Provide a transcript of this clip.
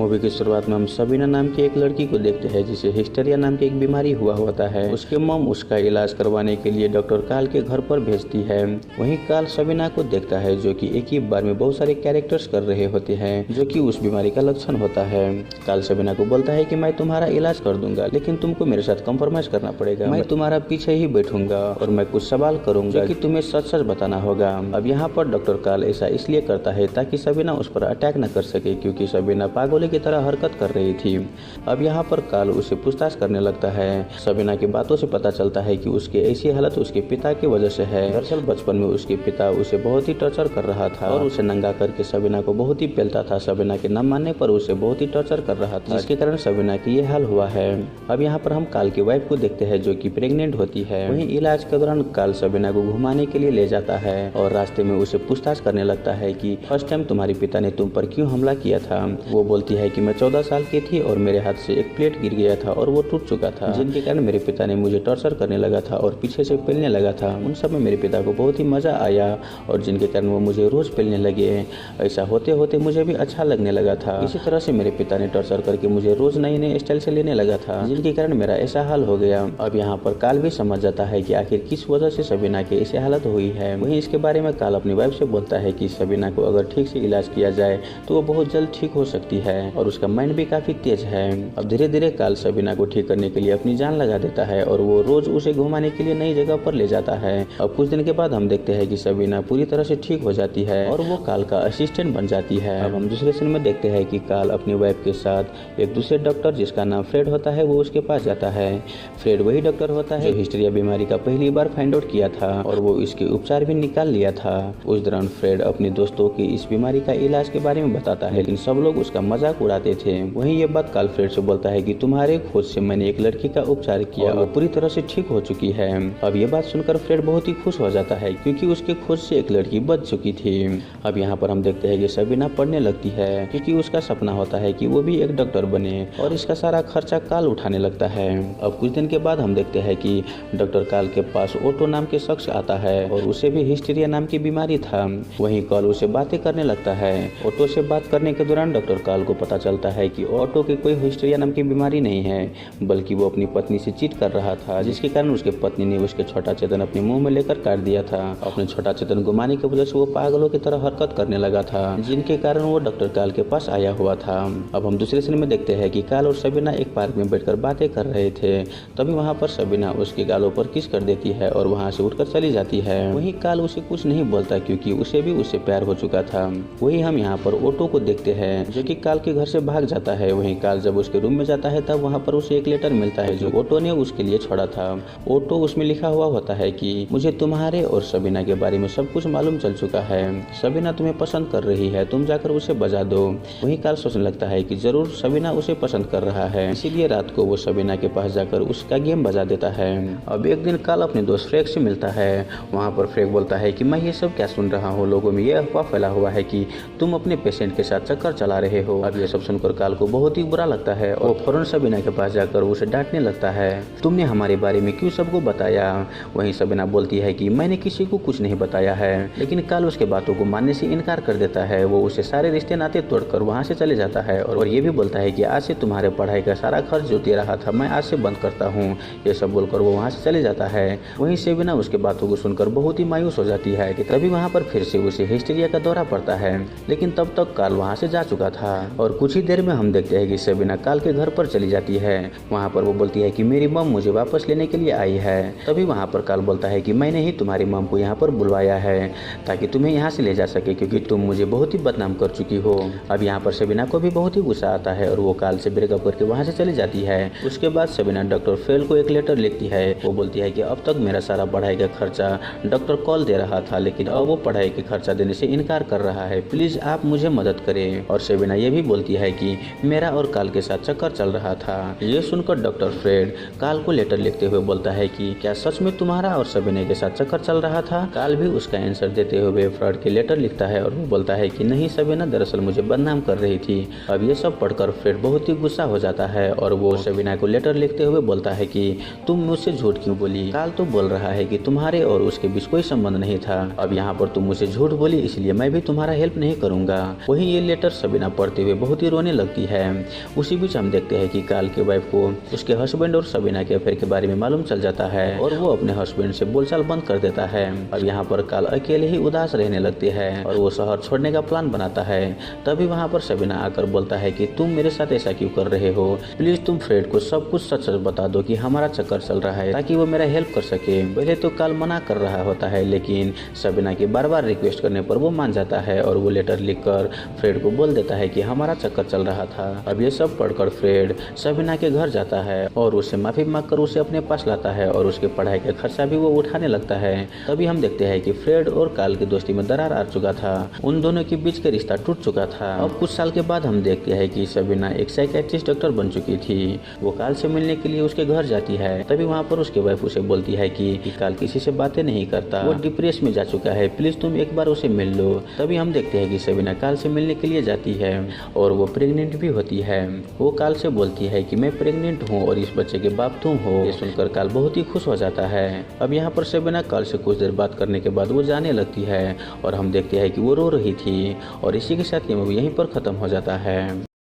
Movie की शुरुआत में हम सबीना नाम की एक लड़की को देखते हैं जिसे हिस्टेरिया नाम की एक बीमारी हुआ होता है। उसके मम उसका इलाज करवाने के लिए डॉक्टर काल के घर पर भेजती है। वहीं काल सबीना को देखता है जो कि एक ही बार में बहुत सारे कैरेक्टर्स कर रहे होते हैं जो कि उस बीमारी का लक्षण होता है। काल सबीना को बोलता है कि मैं तुम्हारा इलाज कर दूंगा लेकिन तुमको मेरे साथ कॉम्प्रोमाइज करना पड़ेगा। मैं तुम्हारा पीछे ही बैठूंगा और मैं कुछ सवाल करूंगा कि तुम्हें सच सच बताना होगा। अब यहाँ पर डॉक्टर काल ऐसा इसलिए करता है ताकि सबीना उस पर अटैक न कर सके क्योंकि सबीना पागल की तरह हरकत कर रही थी। अब यहाँ पर काल उसे पूछताछ करने लगता है। सबीना की बातों से पता चलता है कि उसकी ऐसी हालत उसके पिता की वजह से है। दरअसल बचपन में उसके पिता उसे बहुत ही टॉर्चर कर रहा था और उसे नंगा करके सबीना को बहुत ही पेलता था। सबीना के न मानने पर उसे बहुत ही टॉर्चर कर रहा था जिसके कारण सबीना की ये हाल हुआ है। अब यहाँ पर हम काल की वाइफ को देखते हैं जो कि प्रेग्नेंट होती है। वहीं इलाज के दौरान काल सबीना को घुमाने के लिए ले जाता है और रास्ते में उसे पूछताछ करने लगता है कि फर्स्ट टाइम तुम्हारे पिता ने तुम पर क्यों हमला किया था। वो बोलती है कि मैं 14 साल की थी और मेरे हाथ से एक प्लेट गिर गया था और वो टूट चुका था जिनके कारण मेरे पिता ने मुझे टॉर्चर करने लगा था और पीछे से पेलने लगा था। उन सब में मेरे पिता को बहुत ही मजा आया और जिनके कारण वो मुझे रोज पेलने लगे। ऐसा होते होते मुझे भी अच्छा लगने लगा था। इसी तरह से मेरे पिता ने टॉर्चर करके मुझे रोज नए नए स्टाइल से लेने लगा था जिनके कारण मेरा ऐसा हाल हो गया। अब यहाँ पर काल भी समझ जाता है कि आखिर किस वजह से सबीना की ऐसी हालत हुई है। वहीं इसके बारे में काल अपनी वाइफ से बोलता है कि सबीना को अगर ठीक से इलाज किया जाए तो वो बहुत जल्द ठीक हो सकती है और उसका माइंड भी काफी तेज है। अब धीरे धीरे काल सबीना को ठीक करने के लिए अपनी जान लगा देता है और वो रोज उसे घुमाने के लिए नई जगह पर ले जाता है। अब कुछ दिन के बाद हम देखते हैं कि सबीना पूरी तरह से ठीक हो जाती है और वो काल का असिस्टेंट बन जाती है। अब हम दूसरे सीन में देखते हैं कि काल अपनी वाइफ के साथ एक दूसरे डॉक्टर जिसका नाम फ्रेड होता है वो उसके पास जाता है। फ्रेड वही डॉक्टर होता है जो हिस्टेरिया बीमारी का पहली बार फाइंड आउट किया था और वो इसके उपचार भी निकाल लिया था। उस दौरान फ्रेड अपने दोस्तों की इस बीमारी का इलाज के बारे में बताता है लेकिन सब लोग उसका मजाक उड़ाते थे। वहीं ये बात काल फ्रेड से बोलता है कि तुम्हारे खोज से मैंने एक लड़की का उपचार किया और पूरी तरह से ठीक हो चुकी है। अब ये बात सुनकर फ्रेड बहुत ही खुश हो जाता है क्योंकि उसके खोज से एक लड़की बच चुकी थी। अब यहाँ पर हम देखते हैं कि सबीना पढ़ने लगती है क्योंकि उसका सपना होता है कि वो भी एक डॉक्टर बने और इसका सारा खर्चा काल उठाने लगता है। अब कुछ दिन के बाद हम देखते हैं कि डॉक्टर काल के पास ओटो नाम के शख्स आता है और उसे भी हिस्टेरिया नाम की बीमारी था। वहीं काल उसे बातें करने लगता है। ओटो से बात करने के दौरान डॉक्टर काल को पता चलता है कि ओटो की कोई हिस्टेरिया नाम की बीमारी नहीं है बल्कि वो अपनी पत्नी से चीट कर रहा था जिसके कारण उसके पत्नी ने उसके छोटा चेतन अपने मुंह में लेकर काट दिया था। अपने छोटा चेतन घुमाने की वजह से वो पागलों की तरह हरकत करने लगा था जिनके कारण वो डॉक्टर काल के पास आया हुआ था। अब हम दूसरे सीन में देखते हैं कि काल और सबीना एक पार्क में बैठकर बातें कर रहे थे। तभी वहाँ पर सबीना उसके गालों पर किस कर देती है और वहाँ से उठकर चली जाती है। वहीं काल उसे कुछ नहीं बोलता क्योंकि उसे भी उससे प्यार हो चुका था। वही हम यहाँ पर ओटो को देखते हैं जो कि काल के घर से भाग जाता है। वहीं काल जब उसके रूम में जाता है तब वहाँ पर उसे एक लेटर मिलता है जो ओटो ने उसके लिए छोड़ा था। ओटो उसमें लिखा हुआ होता है कि मुझे तुम्हारे और सबीना के बारे में सब कुछ मालूम चल चुका है। सबीना तुम्हें पसंद कर रही है, तुम जाकर उसे बजा दो। वहीं काल सोचने लगता है कि जरूर सबीना उसे पसंद कर रहा है, इसीलिए रात को वो सबीना के पास जाकर उसका गेम बजा देता है। अब एक दिन काल अपने दोस्त फ्रेक से मिलता है। वहाँ पर फ्रेक बोलता है कि मैं ये सब क्या सुन रहा हूँ, लोगों में ये अफवाह फैला हुआ है कि तुम अपने पेशेंट के साथ चक्कर चला रहे हो। अब ये सब सुनकर काल को बहुत ही बुरा लगता है और फौरन सबीना के पास जाकर उसे डांटने लगता है, तुमने हमारे बारे में क्यों सबको बताया। वहीं सबीना बोलती है कि मैंने किसी को कुछ नहीं बताया है, लेकिन काल उसके बातों को मानने से इनकार कर देता है। वो उसे सारे रिश्ते नाते तोड़कर वहाँ से चले जाता है और ये भी बोलता है कि आज से तुम्हारे पढ़ाई का सारा खर्च जो दे रहा था मैं आज से बंद करता हूँ। ये सब बोलकर वो वहाँ से चले जाता है। वहीं सबीना उसके बातों को सुनकर बहुत ही मायूस हो जाती है कि तभी वहाँ पर फिर से उसे हिस्टेरिया का दौरा पड़ता है, लेकिन तब तक काल वहाँ से जा चुका था। और कुछ ही देर में हम देखते हैं कि सबीना काल के घर पर चली जाती है। वहाँ पर वो बोलती है कि मेरी मम मुझे वापस लेने के लिए आई है। तभी वहाँ पर काल बोलता है कि मैंने ही तुम्हारी मम को यहाँ पर बुलवाया है ताकि तुम्हें यहाँ से ले जा सके क्योंकि तुम मुझे बहुत ही बदनाम कर चुकी हो। अब यहाँ पर सबीना को भी बहुत ही गुस्सा आता है और वो काल से ब्रेकअप करके वहाँ से चली जाती है। उसके बाद सबीना डॉक्टर फेल को एक लेटर लिखती है। वो बोलती है कि अब तक मेरा सारा पढ़ाई का खर्चा डॉक्टर कॉल दे रहा था लेकिन अब वो पढ़ाई के खर्चा देने से इनकार कर रहा है, प्लीज आप मुझे मदद करें। और सबीना ये भी बोलती है कि मेरा और काल के साथ चक्कर चल रहा था। ये सुनकर डॉक्टर फ्रेड काल को लेटर लिखते हुए बोलता है कि क्या सच में तुम्हारा और सबीना के साथ चक्कर चल रहा था। काल भी उसका आंसर देते हुए फ्रेड के लेटर लिखता है और वो बोलता है कि नहीं, सबीना दरअसल मुझे बदनाम कर रही थी। अब ये सब पढ़कर फ्रेड बहुत ही गुस्सा हो जाता है और वो सबीना को लेटर लिखते हुए बोलता है कि तुम मुझसे झूठ क्यों बोली। काल तो बोल रहा है कि तुम्हारे और उसके बीच कोई संबंध नहीं था। अब यहाँ पर तुम मुझसे झूठ बोली इसलिए मैं भी तुम्हारा हेल्प नहीं करूंगा। वहीं ये लेटर सबीना पढ़ते हुए बहुत ही रोने लगती है। उसी बीच हम देखते हैं कि काल के वाइफ को उसके हस्बैंड और सबीना के अफेयर के बारे में मालूम चल जाता है और वो अपने हस्बैंड से बोलचाल बंद कर देता है। अब यहाँ पर काल अकेले ही उदास रहने लगती है और वो शहर छोड़ने का प्लान बनाता है। तभी वहाँ पर सबीना आकर बोलता है कि तुम मेरे साथ ऐसा क्यों कर रहे हो, प्लीज तुम फ्रेड को सब कुछ सच सच बता दो कि हमारा चक्कर चल रहा है, ताकि वो मेरा हेल्प कर सके। पहले तो काल मना कर रहा होता है, लेकिन सबीना की बार बार रिक्वेस्ट करने पर वो मान जाता है और वो लेटर लिखकर फ्रेड को बोल देता है कि हमारा चक्कर चल रहा था। अब ये सब पढ़कर फ्रेड सबीना के घर जाता है और उससे माफी मांगकर उसे अपने पास लाता है और उसके पढ़ाई का खर्चा भी वो उठाने लगता है। तभी हम देखते हैं कि फ्रेड और काल की दोस्ती में दरार आ चुका था, उन दोनों के बीच का रिश्ता टूट चुका था। अब कुछ साल के बाद हम देखते हैं कि सबीना एक साइकियाट्रिस्ट डॉक्टर बन चुकी थी। वो काल से मिलने के लिए उसके घर जाती है। तभी वहाँ पर उसके वाइफ उसे बोलती है कि काल किसी से बातें नहीं करता, वो डिप्रेस में जा चुका है, प्लीज तुम एक बार उसे मिल लो। तभी हम देखते हैं कि सबीना काल से मिलने के लिए जाती है और वो प्रेग्नेंट भी होती है। वो काल से बोलती है कि मैं प्रेग्नेंट हूँ और इस बच्चे के बाप तुम हो। ये सुनकर काल बहुत ही खुश हो जाता है। अब यहाँ पर सबीना काल से कुछ देर बात करने के बाद वो जाने लगती है और हम देखते हैं कि वो रो रही थी। और इसी के साथ ये मूवी यहीं पर खत्म हो जाता है।